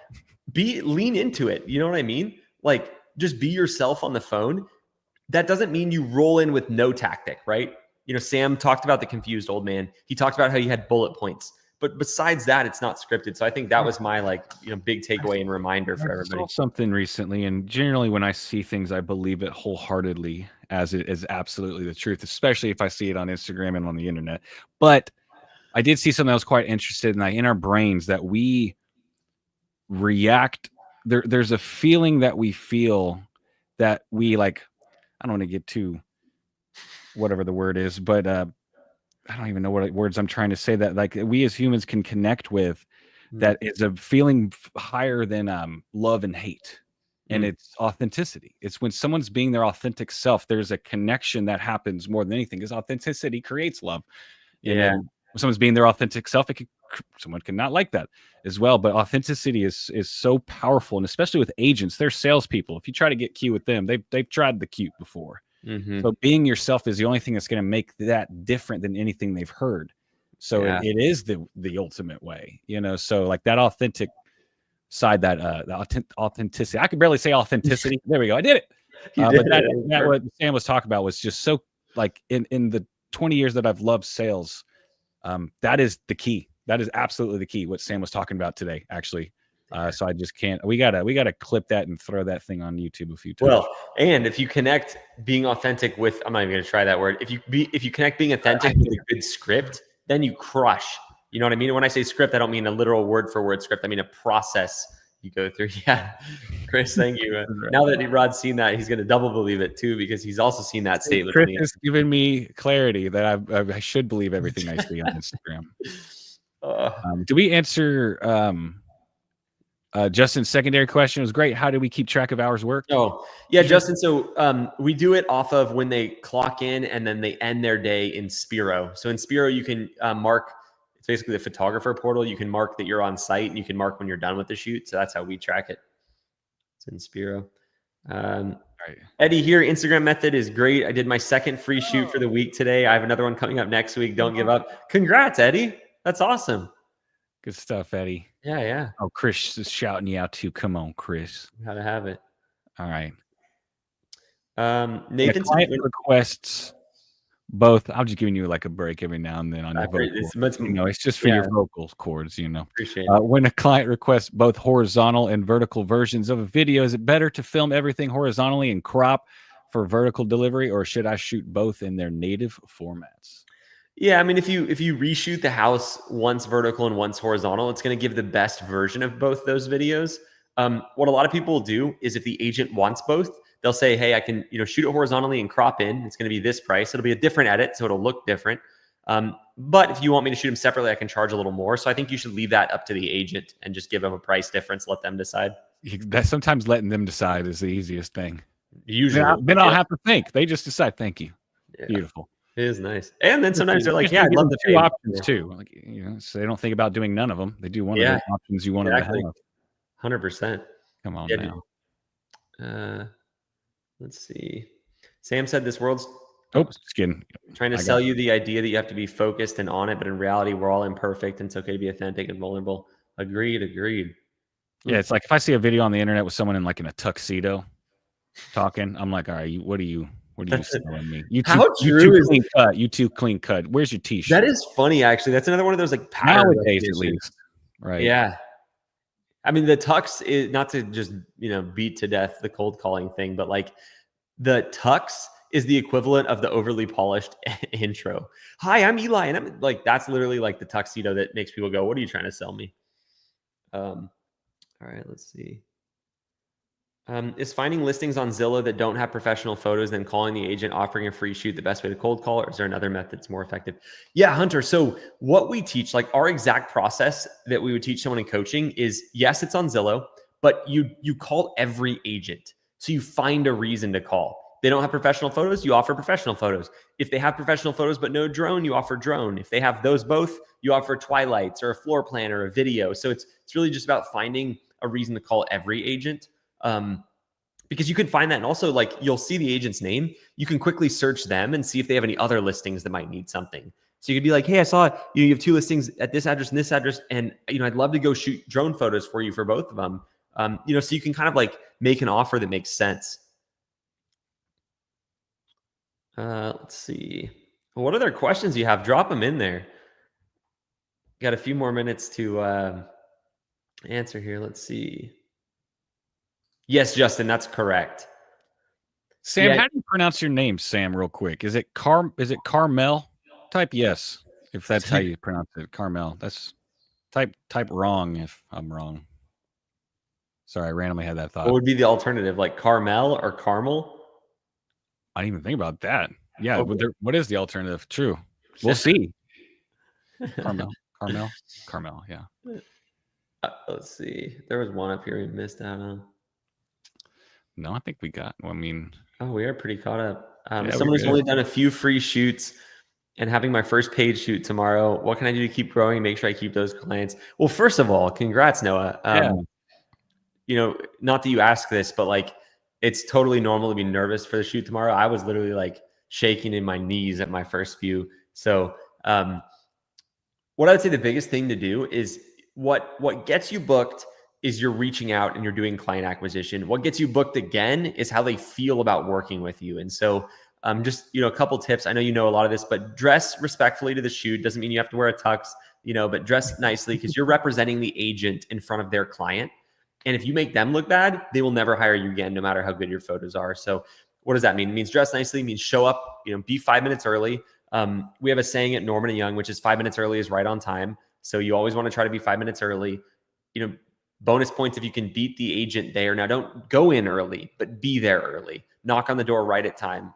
lean into it. You know what I mean? Like just be yourself on the phone. That doesn't mean you roll in with no tactic, right? Sam talked about the confused old man. He talked about how he had bullet points. But besides that, it's not scripted. So I think that was my big takeaway and reminder for everybody. I saw something recently, and generally when I see things, I believe it wholeheartedly as it is absolutely the truth, especially if I see it on Instagram and on the internet. But I did see something I was quite interested in. In our brains that we react, there's a feeling that we feel that we like. I don't want to get too whatever the word is, but I don't even know what words I'm trying to say, that like we as humans can connect with, that is a feeling higher than love and hate. And it's authenticity. It's when someone's being their authentic self, there's a connection that happens more than anything, because authenticity creates love. And then when someone's being their authentic self, someone can not like that as well. But authenticity is so powerful. And especially with agents, they're salespeople. If you try to get cute with them, they've tried the cute before. So being yourself is the only thing that's going to make that different than anything they've heard. So it is the ultimate way, so like that authentic side, that the authenticity. I could barely say authenticity. There we go. I did it. But that what Sam was talking about was just so like in the 20 years that I've loved sales, that is the key. That is absolutely the key. What Sam was talking about today, actually. So I just can't. We gotta clip that and throw that thing on YouTube a few times. Well, and if you connect being authentic with, I'm not even gonna try that word. If you connect being authentic with a good script, then you crush. You know what I mean? When I say script, I don't mean a literal word for word script. I mean a process you go through. Yeah, Chris, thank you. Now that Rod's seen that, he's gonna double believe it too, because he's also seen that statement. Chris has given me clarity that I should believe everything I see on Instagram. Do we answer? Justin's secondary question was great. How do we keep track of hours worked? Oh, yeah, Justin. So we do it off of when they clock in and then they end their day in Spiro. So in Spiro, you can mark, it's basically the photographer portal. You can mark that you're on site, and you can mark when you're done with the shoot. So that's how we track it. It's in Spiro. Right. Eddie here, Instagram method is great. I did my second free shoot for the week today. I have another one coming up next week. Don't give up. Congrats, Eddie. That's awesome. Good stuff, Eddie. Yeah. Oh, Chris is shouting you out too. Come on, Chris. How to have it. All right. Nathan requests both. I'm just giving you like a break every now and then on your vocals. It's just for your vocal cords, Appreciate it. When a client requests both horizontal and vertical versions of a video, is it better to film everything horizontally and crop for vertical delivery, or should I shoot both in their native formats? Yeah, I mean, if you reshoot the house once vertical and once horizontal, it's going to give the best version of both those videos. What a lot of people will do is, if the agent wants both, they'll say, hey, I can shoot it horizontally and crop in. It's going to be this price. It'll be a different edit, so it'll look different. But if you want me to shoot them separately, I can charge a little more. So I think you should leave that up to the agent and just give them a price difference. Let them decide. Sometimes letting them decide is the easiest thing. Usually. Then I'll have to think. They just decide. Thank you. Yeah. Beautiful. It is nice. And then sometimes they're like, yeah, I'd love the two options too. Like, so they don't think about doing none of them. They do one of those options you want them to have. 100%. Come on now. Let's see. Sam said this world's just kidding. Trying to sell you the idea that you have to be focused and on it, but in reality, we're all imperfect, and it's okay to be authentic and vulnerable. Agreed. Yeah, it's like if I see a video on the internet with someone in a tuxedo talking, I'm like, all right, what are you selling me? You too clean cut. Where's your t-shirt? That is funny, actually. That's another one of those pattern nowadays, at least. Right. Yeah. I mean, the tux is not to just, beat to death the cold calling thing, but The tux is the equivalent of the overly polished intro. Hi, I'm Eli, and I'm like, that's literally like the tuxedo that makes people go, what are you trying to sell me? All right, let's see. Is finding listings on Zillow that don't have professional photos, then calling the agent, offering a free shoot, the best way to cold call, or is there another method that's more effective? Yeah, Hunter. So what we teach, like our exact process that we would teach someone in coaching is, yes, it's on Zillow, but you call every agent. So you find a reason to call. They don't have professional photos, you offer professional photos. If they have professional photos but no drone, you offer drone. If they have those both, you offer twilights or a floor plan or a video. So it's really just about finding a reason to call every agent. Because you can find that, and also like you'll see the agent's name, you can quickly search them and see if they have any other listings that might need something. So you could be like, hey, I saw you have 2 listings at this address and this address, and I'd love to go shoot drone photos for you for both of them. So you can kind of like make an offer that makes sense. Let's see, what other questions you have? Drop them in there. Got a few more minutes to answer here. Let's see. Yes, Justin, that's correct. Sam, how do you pronounce your name, Sam, real quick? Is it Carmel? Type yes if that's how you pronounce it. Carmel. That's type wrong if I'm wrong. Sorry, I randomly had that thought. What would be the alternative? Like Carmel or Carmel? I didn't even think about that. Yeah, okay. What is the alternative? True. We'll see. Carmel, yeah. Let's see. There was one up here we missed out on. No, I think we got. Well, I mean, we are pretty caught up. Someone who's only done a few free shoots and having my first paid shoot tomorrow. What can I do to keep growing? Make sure I keep those clients. Well, first of all, congrats, Noah. Not that you ask this, but like, it's totally normal to be nervous for the shoot tomorrow. I was literally like shaking in my knees at my first few. So, what I would say the biggest thing to do is what gets you booked is you're reaching out and you're doing client acquisition. What gets you booked again is how they feel about working with you. And so just, a couple tips. I know you know a lot of this, but dress respectfully to the shoot. Doesn't mean you have to wear a tux, but dress nicely because you're representing the agent in front of their client. And if you make them look bad, they will never hire you again, no matter how good your photos are. So what does that mean? It means dress nicely, it means show up, be 5 minutes early. We have a saying at Norman & Young, which is 5 minutes early is right on time. So you always want to try to be 5 minutes early. Bonus points if you can beat the agent there. Now, don't go in early, but be there early. Knock on the door right at time,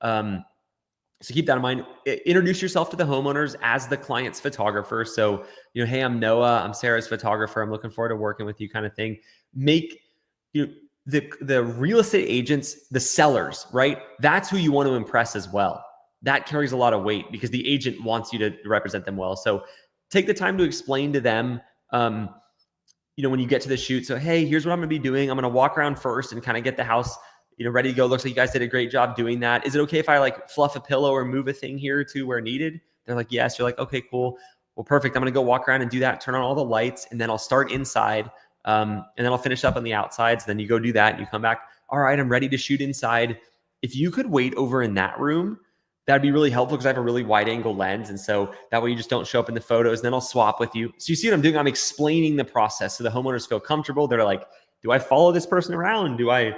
So keep that in mind. Introduce yourself to the homeowners as the client's photographer. So, hey, I'm Noah. I'm Sarah's photographer. I'm looking forward to working with you, kind of thing. Make the real estate agents, the sellers, right? That's who you want to impress as well. That carries a lot of weight because the agent wants you to represent them well. So take the time to explain to them, when you get to the shoot. So, hey, here's what I'm going to be doing. I'm going to walk around first and kind of get the house, ready to go. Looks like you guys did a great job doing that. Is it okay if I like fluff a pillow or move a thing here or two where needed? They're like, yes. You're like, okay, cool. Well, perfect. I'm going to go walk around and do that. Turn on all the lights, and then I'll start inside. And then I'll finish up on the outsides. Then you go do that and you come back. All right, I'm ready to shoot inside. If you could wait over in that room, that'd be really helpful because I have a really wide angle lens. And so that way you just don't show up in the photos. Then I'll swap with you. So you see what I'm doing? I'm explaining the process so the homeowners feel comfortable. They're like, do I follow this person around? Do I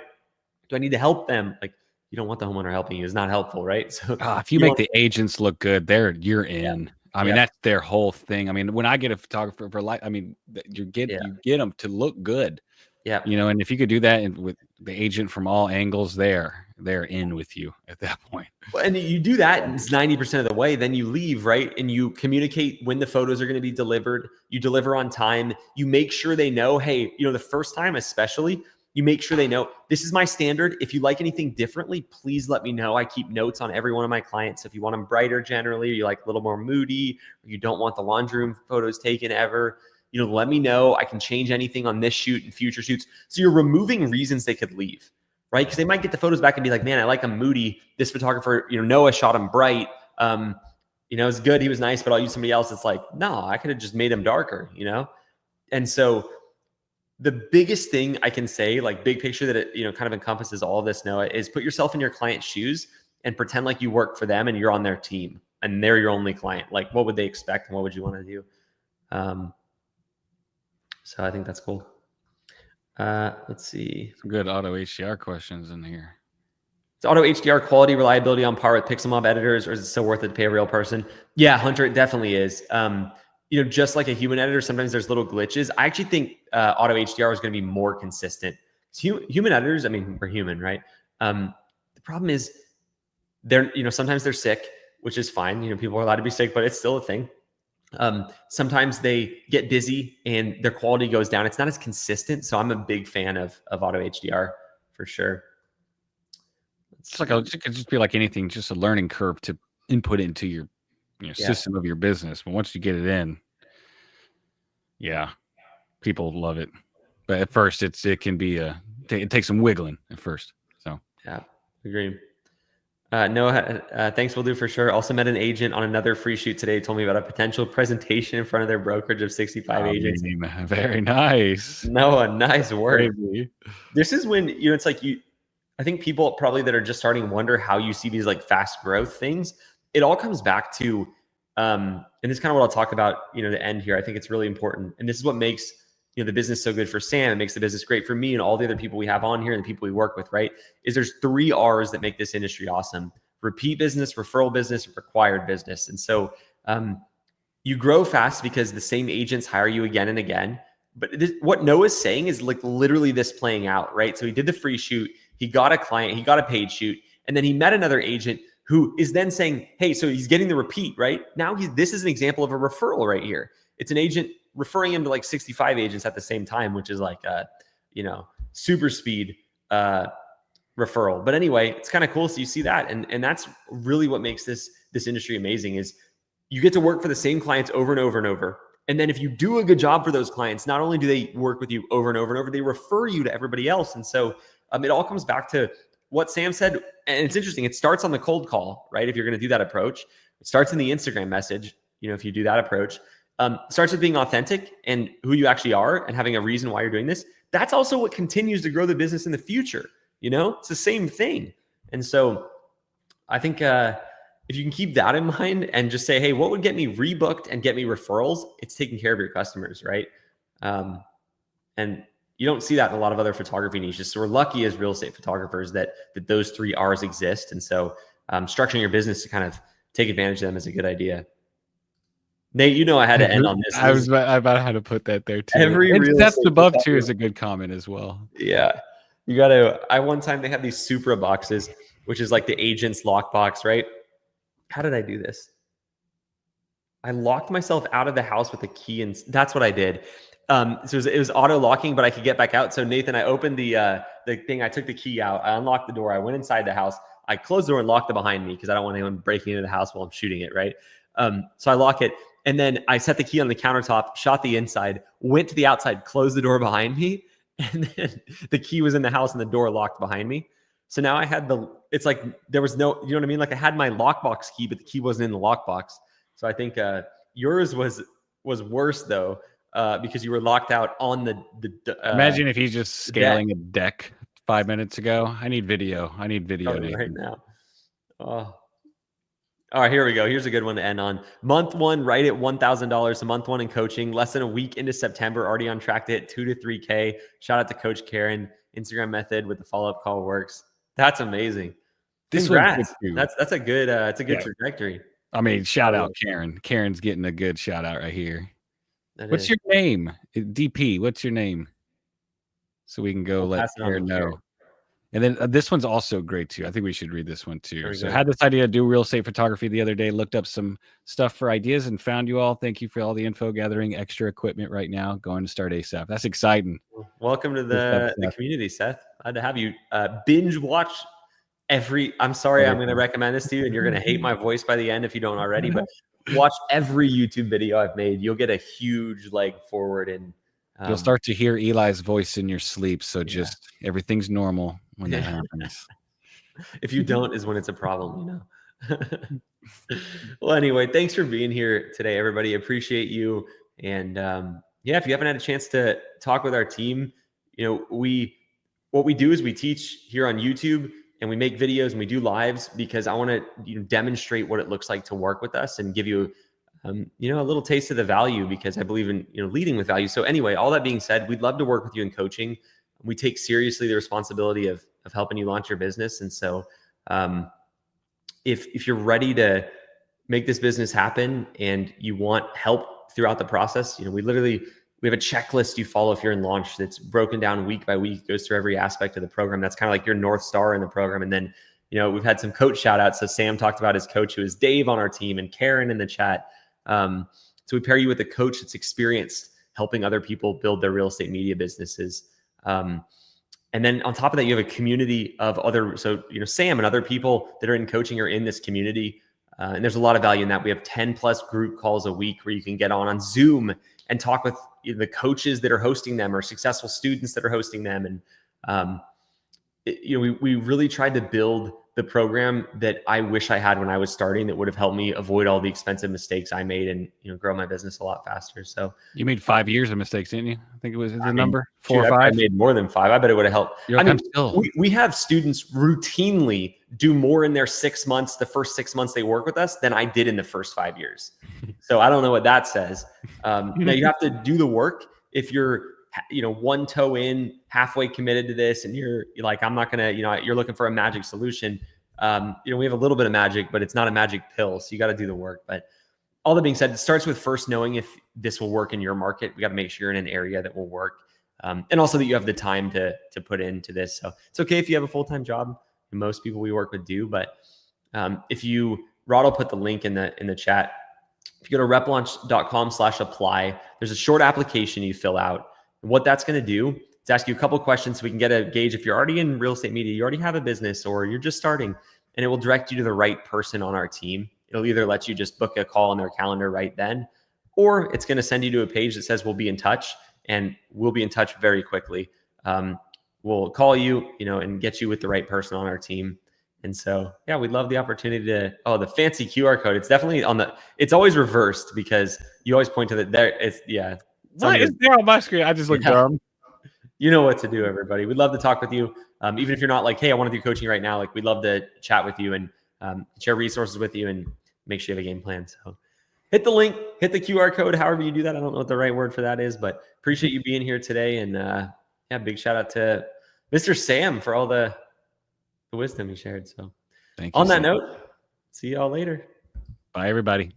need to help them? Like, you don't want the homeowner helping you. It's not helpful, right? So if you make the agents look good, you're in. Yeah. I mean, that's their whole thing. I mean, when I get a photographer for life, I mean, you get them to look good. Yeah. And if you could do that with the agent from all angles, they're in with you at that point. Well, and you do that, and it's 90% of the way. Then you leave, right? And you communicate when the photos are going to be delivered. You deliver on time. You make sure they know, hey, the first time especially, you make sure they know this is my standard. If you like anything differently, please let me know. I keep notes on every one of my clients. If you want them brighter generally, or you like a little more moody, or you don't want the laundry room photos taken ever, let me know. I can change anything on this shoot and future shoots. So you're removing reasons they could leave, right? Because they might get the photos back and be like, man, I like him moody. This photographer, Noah shot him bright. It's good. He was nice, but I'll use somebody else. It's like, no, I could have just made him darker, And so the biggest thing I can say, like big picture that it, kind of encompasses all of this, Noah, is put yourself in your client's shoes and pretend like you work for them and you're on their team and they're your only client. Like, what would they expect and what would you want to do? So I think that's cool. Let's see. Some good auto HDR questions in here. Is auto HDR quality, reliability on par with Pixelmob editors, or is it still worth it to pay a real person? Yeah, Hunter, it definitely is. Just like a human editor, sometimes there's little glitches. I actually think auto HDR is going to be more consistent. Human editors, I mean, we're human, right? The problem is sometimes they're sick, which is fine. People are allowed to be sick, but it's still a thing. Sometimes they get busy and their quality goes down. It's not as consistent. So I'm a big fan of auto HDR for sure. It could just be like anything, just a learning curve to input into your system of your business. But once you get it in, people love it. But at first, it takes some wiggling at first. So yeah, agree. Noah, thanks, will do for sure. Also met an agent on another free shoot today. Told me about a potential presentation in front of their brokerage of 65 agents. Very nice. Noah, nice work. Crazy. This is when it's like I think people probably that are just starting wonder how you see these like fast growth things. It all comes back to, and this is kind of what I'll talk about, the end here. I think it's really important. And this is what makes, the business so good for Sam. It makes the business great for me and all the other people we have on here and the people we work with, right? Is there's 3 R's that make this industry awesome: repeat business, referral business, required business. And so you grow fast because the same agents hire you again and again. But what Noah's saying is like literally this playing out, right? So he did the free shoot. He got a client, he got a paid shoot, and then he met another agent who is then saying, hey, so he's getting the repeat, right? Now this is an example of a referral right here. It's an agent referring him to like 65 agents at the same time, which is like super speed referral. But anyway, it's kind of cool. So you see that. And that's really what makes this industry amazing is you get to work for the same clients over and over and over. And then if you do a good job for those clients, not only do they work with you over and over and over, they refer you to everybody else. And so it all comes back to what Sam said. And it's interesting. It starts on the cold call, right? If you're going to do that approach, it starts in the Instagram message. If you do that approach, starts with being authentic and who you actually are and having a reason why you're doing this. That's also what continues to grow the business in the future. It's the same thing. And so I think if you can keep that in mind and just say, hey, what would get me rebooked and get me referrals? It's taking care of your customers, right? And you don't see that in a lot of other photography niches. So we're lucky as real estate photographers that those 3 R's exist. And so structuring your business to kind of take advantage of them is a good idea. Nate, I had to end on this. I about had to put that there too. That's above too is a good comment as well. Yeah. One time they have these Supra boxes, which is like the agent's lockbox, right? How did I do this? I locked myself out of the house with a key, and that's what I did. So it was auto locking, but I could get back out. So Nathan, I opened the thing. I took the key out. I unlocked the door. I went inside the house. I closed the door and locked it behind me because I don't want anyone breaking into the house while I'm shooting it, right? So I lock it, and then I set the key on the countertop, shot the inside, went to the outside, closed the door behind me, and then the key was in the house and the door locked behind me. So now I had it's like there was no, you know what I mean? Like I had my lockbox key, but the key wasn't in the lockbox. So I think yours was worse though, because you were locked out on the imagine if he's just scaling a deck 5 minutes ago. I need video right now. Oh. All right, here we go. Here's a good one to end on. Month 1, right at $1,000. Month 1 in coaching, less than a week into September, already on track to hit 2 to 3K. Shout out to Coach Karen. Instagram method with the follow-up call works. That's amazing. Congrats. That's a good trajectory. I mean, shout out Karen. Karen's getting a good shout out right here. What's your name? DP, what's your name? So we can go let Karen know. And then this one's also great too. I think we should read this one too. So I had this idea to do real estate photography the other day, looked up some stuff for ideas and found you all. Thank you for all the info, gathering extra equipment right now. Going to start ASAP. That's exciting. Welcome to the community, Seth. Glad to have you. Binge watch I'm sorry, I'm going to recommend this to you and you're going to hate my voice by the end if you don't already, but watch every YouTube video I've made. You'll get a huge leg forward and you'll start to hear Eli's voice in your sleep. So just everything's normal when that happens. If you don't is when it's a problem, Well, anyway, thanks for being here today, everybody. Appreciate you. And if you haven't had a chance to talk with our team, what we do is we teach here on YouTube and we make videos and we do lives because I want to demonstrate what it looks like to work with us and give you a little taste of the value because I believe in leading with value. So anyway, all that being said, we'd love to work with you in coaching. We take seriously the responsibility of helping you launch your business. And so If you're ready to make this business happen and you want help throughout the process, we have a checklist you follow if you're in launch that's broken down week by week, goes through every aspect of the program. That's kind of like your North Star in the program. And then, we've had some coach shout outs. So Sam talked about his coach, who is Dave on our team, and Karen in the chat. So we pair you with a coach that's experienced helping other people build their real estate media businesses. And then on top of that, you have a community of other, so, Sam and other people that are in coaching are in this community. And there's a lot of value in that. We have 10 plus group calls a week where you can get on Zoom and talk with the coaches that are hosting them or successful students that are hosting them. And, we really tried to build the program that I wish I had when I was starting, that would have helped me avoid all the expensive mistakes I made and, grow my business a lot faster. So you made 5 years of mistakes, didn't you? I think it was the number 4 or 5. I made more than 5. I bet it would have helped. Still. We have students routinely do more in their 6 months, the first 6 months they work with us, than I did in the first 5 years. So I don't know what that says. Now you have to do the work. If you're, one toe in, halfway committed to this, and you're like, I'm not gonna, you're looking for a magic solution. We have a little bit of magic, but it's not a magic pill. So you got to do the work. But all that being said, it starts with first knowing if this will work in your market. We got to make sure you're in an area that will work. And also that you have the time to put into this. So it's okay if you have a full-time job. Most people we work with do, but Rod will put the link in the chat. If you go to replaunch.com/apply, there's a short application you fill out. And what that's going to do is ask you a couple of questions so we can get a gauge if you're already in real estate media, you already have a business, or you're just starting, and it will direct you to the right person on our team. It'll either let you just book a call on their calendar right then, or it's going to send you to a page that says we'll be in touch, and we'll be in touch very quickly. We'll call you, and get you with the right person on our team. And so, yeah, we'd love the opportunity to, the fancy QR code. It's definitely it's always reversed because you always point to What is there on my screen? I just look dumb. You know what to do, everybody. We'd love to talk with you. Even if you're not like, hey, I want to do coaching right now, like we'd love to chat with you and share resources with you and make sure you have a game plan. So hit the link, hit the QR code, however you do that. I don't know what the right word for that is, but appreciate you being here today. And big shout out to Mr. Sam for all the wisdom he shared. So thank you. On that note, see y'all later. Bye, everybody.